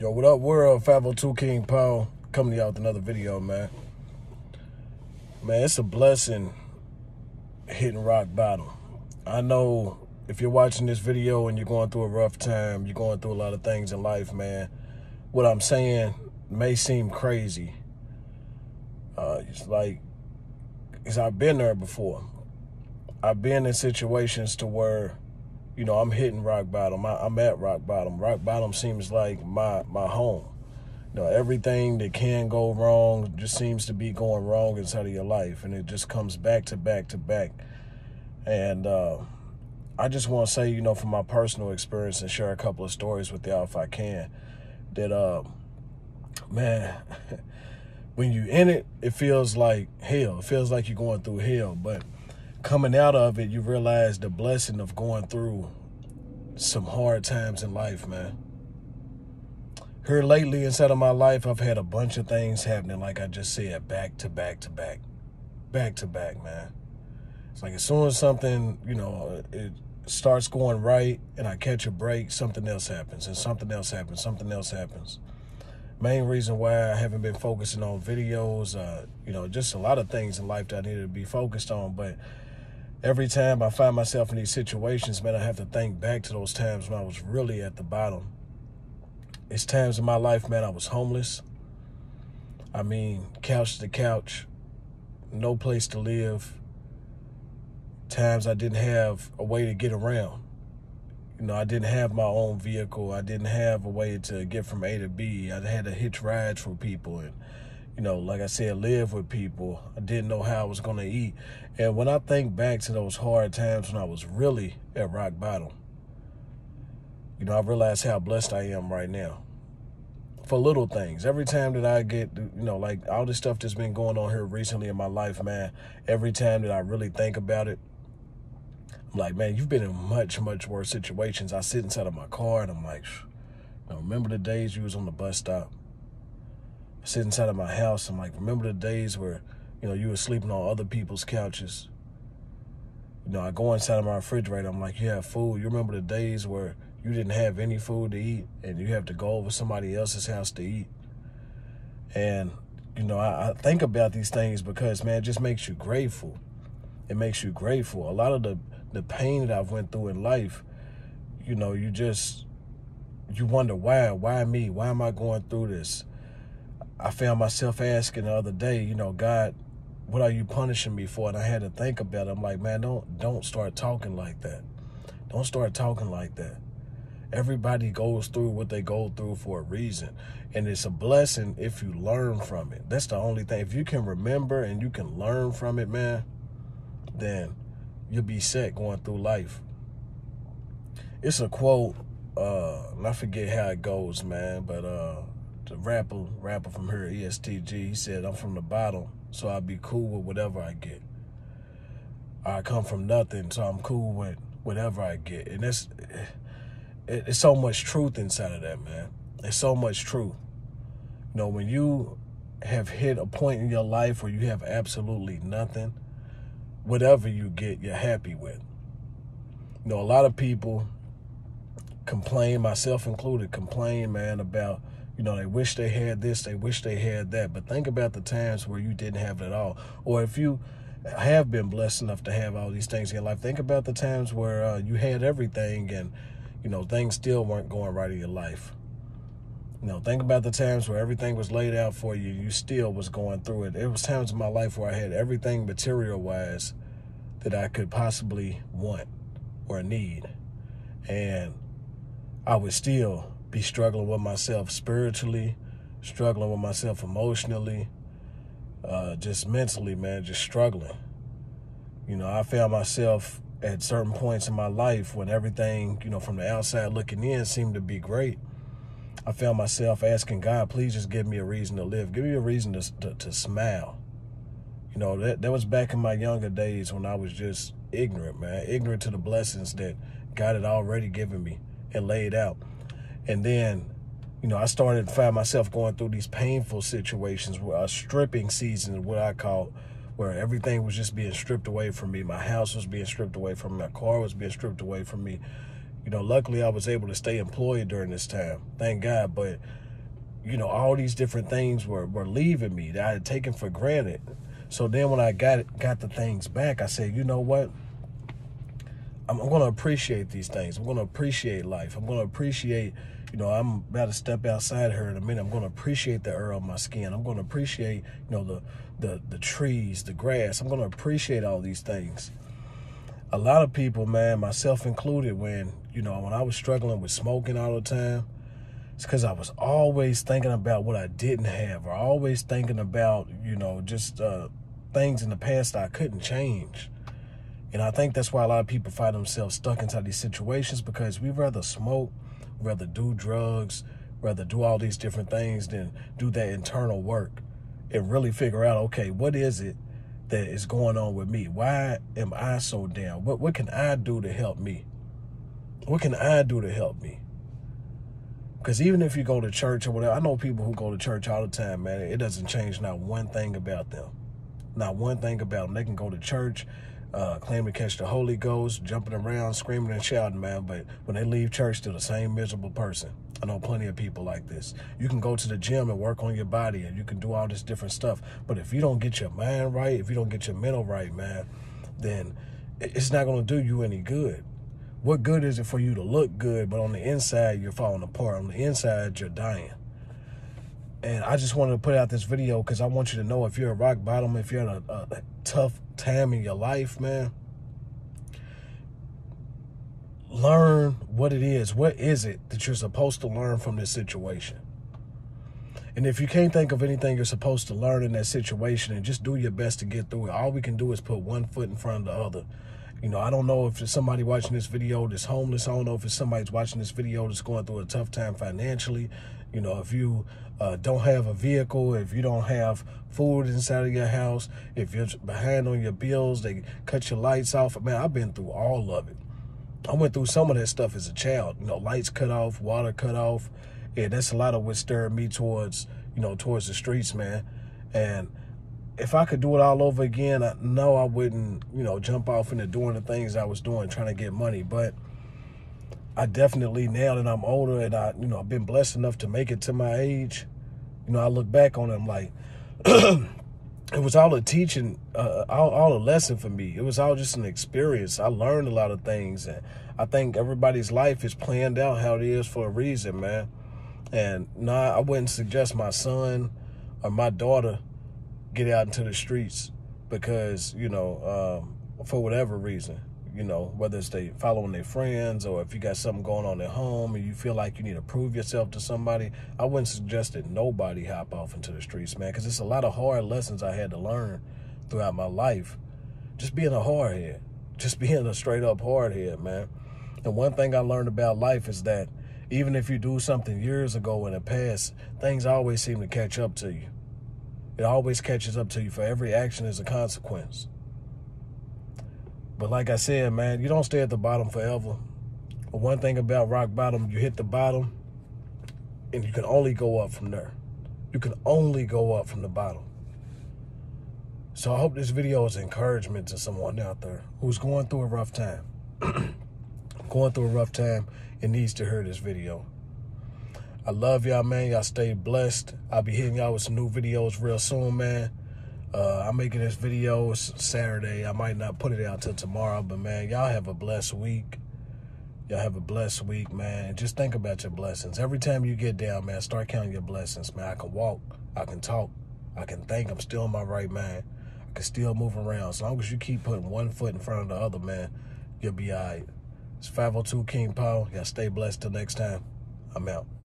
Yo, what up, world? 502 King Paul coming to y'all with another video, man. Man, it's a blessing hitting rock bottom. I know if you're watching this video and you're going through a rough time, you're going through a lot of things in life, man. What I'm saying may seem crazy. It's I've been there before. I've been in situations to where, I'm hitting rock bottom. I'm at rock bottom. Rock bottom seems like my home. Everything that can go wrong just seems to be going wrong inside of your life, and it just comes back to back to back. And I just want to say, from my personal experience and share a couple of stories with y'all if I can, that, man, when you in it, it feels like hell. It feels like you're going through hell, but coming out of it, you realize the blessing of going through some hard times in life, man. Here lately inside of my life, I've had a bunch of things happening, like I just said, back to back to back. Back to back, man. It's like as soon as something, it starts going right and I catch a break, something else happens, and something else happens, something else happens. Main reason why I haven't been focusing on videos, just a lot of things in life that I needed to be focused on, but every time I find myself in these situations, man, I have to think back to those times when I was really at the bottom. It's times in my life, man, I was homeless. I mean, couch to couch, no place to live. Times I didn't have a way to get around. I didn't have my own vehicle. I didn't have a way to get from A to B. I had to hitch rides for people and, like I said, live with people. I didn't know how I was going to eat. And when I think back to those hard times when I was really at rock bottom, I realize how blessed I am right now for little things. Every time that I get, like all this stuff that's been going on here recently in my life, man, every time that I really think about it, I'm like, man, you've been in much, much worse situations. I sit inside of my car and I'm like, remember the days you was on the bus stop? I sit inside of my house. I'm like, remember the days where, you were sleeping on other people's couches? I go inside of my refrigerator. I'm like, you have food. You remember the days where you didn't have any food to eat and you have to go over somebody else's house to eat? And, I think about these things because, man, it just makes you grateful. It makes you grateful. A lot of the pain that I've went through in life, you wonder why me? Why am I going through this? I found myself asking the other day, God, what are you punishing me for? And I had to think about it. I'm like, man, don't start talking like that. Don't start talking like that. Everybody goes through what they go through for a reason. And it's a blessing if you learn from it. That's the only thing. If you can remember and you can learn from it, man, then you'll be set going through life. It's a quote, and I forget how it goes, man, but the rapper from here, ESTG, he said, I'm from the bottom, so I'll be cool with whatever I get. I come from nothing, so I'm cool with whatever I get. And it's so much truth inside of that, man. It's so much truth. When you have hit a point in your life where you have absolutely nothing, whatever you get, you're happy with. A lot of people complain, myself included, man, about, they wish they had this, they wish they had that. But think about the times where you didn't have it at all. Or if you have been blessed enough to have all these things in your life, think about the times where you had everything and, things still weren't going right in your life. Think about the times where everything was laid out for you, you still was going through it. There was times in my life where I had everything material-wise that I could possibly want or need. And I would still be struggling with myself spiritually, struggling with myself emotionally, just mentally, man, just struggling. I found myself at certain points in my life when everything, from the outside looking in seemed to be great. I found myself asking God, please just give me a reason to live. Give me a reason to smile. That was back in my younger days when I was just ignorant, man. Ignorant to the blessings that God had already given me and laid out. And then, I started to find myself going through these painful situations where a stripping season, what I call, where everything was just being stripped away from me. My house was being stripped away from me. My car was being stripped away from me. Luckily I was able to stay employed during this time. Thank God. But you know, all these different things were leaving me that I had taken for granted. So then when I got the things back, I said, you know what? I'm going to appreciate these things. I'm going to appreciate life. I'm going to appreciate, you know, I'm about to step outside here in a minute. I'm going to appreciate the air on my skin. I'm going to appreciate, you know, the trees, the grass. I'm going to appreciate all these things. A lot of people, man, myself included, when I was struggling with smoking all the time, it's because I was always thinking about what I didn't have, or always thinking about, you know, just things in the past that I couldn't change. And I think that's why a lot of people find themselves stuck inside these situations, because we'd rather smoke, rather do drugs, rather do all these different things than do that internal work and really figure out, okay, what is it that is going on with me? Why am I so down? What can I do to help me? What can I do to help me? Because even if you go to church or whatever, I know people who go to church all the time, man, it doesn't change not one thing about them. Not one thing about them. They can go to church, claim to catch the Holy Ghost, jumping around, screaming and shouting, man, but when they leave church, they're the same miserable person. I know plenty of people like this. You can go to the gym and work on your body, and you can do all this different stuff, but if you don't get your mind right, if you don't get your mental right, man, then it's not going to do you any good. What good is it for you to look good, but on the inside, you're falling apart? On the inside, you're dying. And I just wanted to put out this video because I want you to know, if you're at rock bottom, if you're in a tough time in your life, man, learn what it is. What is it that you're supposed to learn from this situation? And if you can't think of anything you're supposed to learn in that situation, and just do your best to get through it. All we can do is put one foot in front of the other. You know, I don't know if there's somebody watching this video that's homeless. I don't know if it's somebody's watching this video that's going through a tough time financially. You know, if you don't have a vehicle, if you don't have food inside of your house, if you're behind on your bills, they cut your lights off. Man, I've been through all of it. I went through some of that stuff as a child. You know, lights cut off, water cut off. Yeah, that's a lot of what stirred me towards the streets, man. And if I could do it all over again, I know I wouldn't, jump off into doing the things I was doing, trying to get money. But I definitely, now that I'm older and I've been blessed enough to make it to my age, I look back on it, I'm like, it was all a teaching, all a lesson for me. It was all just an experience. I learned a lot of things, and I think everybody's life is planned out how it is for a reason, man. And I wouldn't suggest my son or my daughter get out into the streets because, for whatever reason, whether it's they following their friends, or if you got something going on at home and you feel like you need to prove yourself to somebody, I wouldn't suggest that nobody hop off into the streets, man, because it's a lot of hard lessons I had to learn throughout my life. Just being a hardhead, just being a straight up hardhead, man. And one thing I learned about life is that even if you do something years ago in the past, things always seem to catch up to you. It always catches up to you. For every action is a consequence. But like I said, man, you don't stay at the bottom forever. But one thing about rock bottom, you hit the bottom and you can only go up from there. You can only go up from the bottom. So I hope this video is encouragement to someone out there who's going through a rough time. Going through a rough time and needs to hear this video. I love y'all, man. Y'all stay blessed. I'll be hitting y'all with some new videos real soon, man. I'm making this video Saturday. I might not put it out till tomorrow, but, man, y'all have a blessed week. Y'all have a blessed week, man. And just think about your blessings. Every time you get down, man, start counting your blessings, man. I can walk. I can talk. I can think. I'm still in my right mind. I can still move around. As long as you keep putting one foot in front of the other, man, you'll be all right. It's 502 King Paul. Y'all stay blessed till next time. I'm out.